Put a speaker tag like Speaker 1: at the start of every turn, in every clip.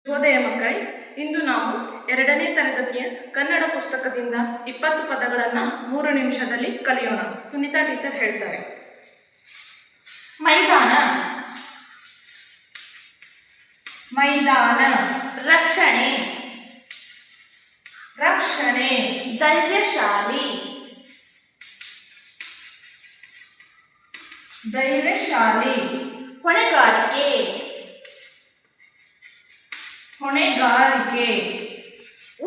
Speaker 1: ಶುಭೋದಯ ಮಕ್ಕಳೇ, ಇಂದು ನಾವು 2ನೇ ತರಗತಿಯ ಕನ್ನಡ ಪುಸ್ತಕದಿಂದ 20 ಪದಗಳನ್ನು 3 ನಿಮಿಷದಲ್ಲಿ ಕಲಿಯೋಣ. ಸುನೀತಾ ಟೀಚರ್ ಹೇಳ್ತಾರೆ.
Speaker 2: ಮೈದಾನ,
Speaker 1: ಮೈದಾನ,
Speaker 2: ರಕ್ಷಣೆ,
Speaker 1: ರಕ್ಷಣೆ,
Speaker 2: ಧೈರ್ಯಶಾಲಿ,
Speaker 1: ಧೈರ್ಯಶಾಲಿ,
Speaker 2: ಹೊಣೆಗಾರಿಕೆ,
Speaker 1: ಹೊಣೆಗಾರಿಕೆ,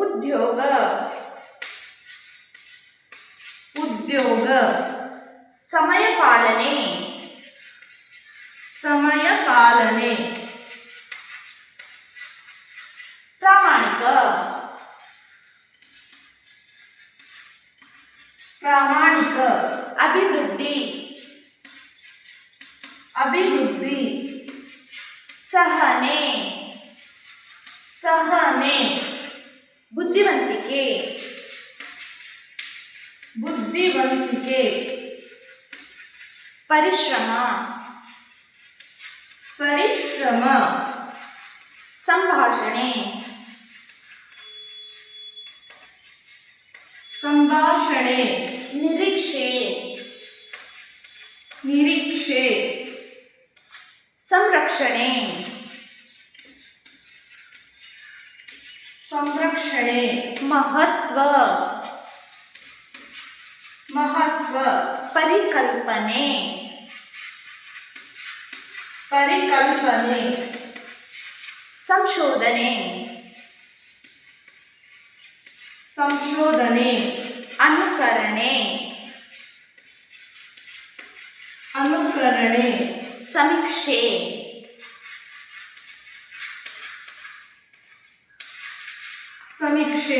Speaker 2: ಉದ್ಯೋಗ,
Speaker 1: ಉದ್ಯೋಗ,
Speaker 2: ಸಮಯ ಪಾಲನೆ,
Speaker 1: ಸಮಯ ಪಾಲನೆ,
Speaker 2: ಪ್ರಾಮಾಣಿಕ,
Speaker 1: ಪ್ರಾಮಾಣಿಕ,
Speaker 2: ಅಭಿವೃದ್ಧಿ,
Speaker 1: ಅಭಿವೃದ್ಧಿ,
Speaker 2: ಸಹನೆ,
Speaker 1: ಸಹನೆ,
Speaker 2: ಬುದ್ಧಿವಂತಿಕೆ,
Speaker 1: ಬುದ್ಧಿವಂತಿಕೆ,
Speaker 2: ಪರಿಶ್ರಮ,
Speaker 1: ಪರಿಶ್ರಮ,
Speaker 2: ಸಂಭಾಷಣೆ,
Speaker 1: ಸಂಭಾಷಣೆ,
Speaker 2: ನಿರೀಕ್ಷೆ,
Speaker 1: ನಿರೀಕ್ಷೆ,
Speaker 2: ಸಂರಕ್ಷಣೆ,
Speaker 1: ಸಂರಕ್ಷಣೆ,
Speaker 2: ಮಹತ್ವ,
Speaker 1: ಮಹತ್ವ,
Speaker 2: ಪರಿಕಲ್ಪನೆ,
Speaker 1: ಪರಿಕಲ್ಪನೆ,
Speaker 2: ಸಂಶೋಧನೆ,
Speaker 1: ಸಂಶೋಧನೆ,
Speaker 2: ಅನುಕರಣೆ,
Speaker 1: ಅನುಕರಣೆ,
Speaker 2: ಸಮೀಕ್ಷೆ,
Speaker 1: ಸಮೀಕ್ಷೆ.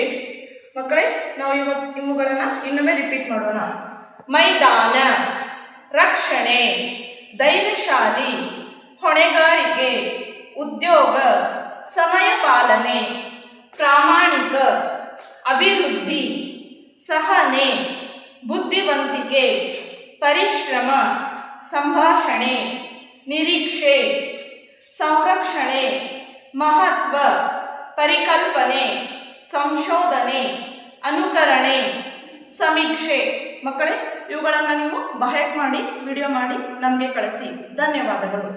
Speaker 1: ಮಕ್ಕಳೇ, ನಾವು ಇವುಗಳನ್ನು ಇನ್ನೊಮ್ಮೆ ರಿಪೀಟ್ ಮಾಡೋಣ. ಮೈದಾನ, ರಕ್ಷಣೆ, ಧೈರ್ಯಶಾಲಿ, ಹೊಣೆಗಾರಿಕೆ, ಉದ್ಯೋಗ, ಸಮಯ ಪಾಲನೆ, ಪ್ರಾಮಾಣಿಕ, ಅಭಿವೃದ್ಧಿ, ಸಹನೆ, ಬುದ್ಧಿವಂತಿಕೆ, ಪರಿಶ್ರಮ, ಸಂಭಾಷಣೆ, ನಿರೀಕ್ಷೆ, ಸಂರಕ್ಷಣೆ, ಮಹತ್ವ, ಪರಿಕಲ್ಪನೆ, ಸಂಶೋಧನೆ, ಅನುಕರಣೆ, ಸಮೀಕ್ಷೆ. ಮಕ್ಕಳೇ, ಇವುಗಳನ್ನು ನೀವು ಬಹೆಟ್ ಮಾಡಿ ವಿಡಿಯೋ ಮಾಡಿ ನಮಗೆ ಕಳಿಸಿ. ಧನ್ಯವಾದಗಳು.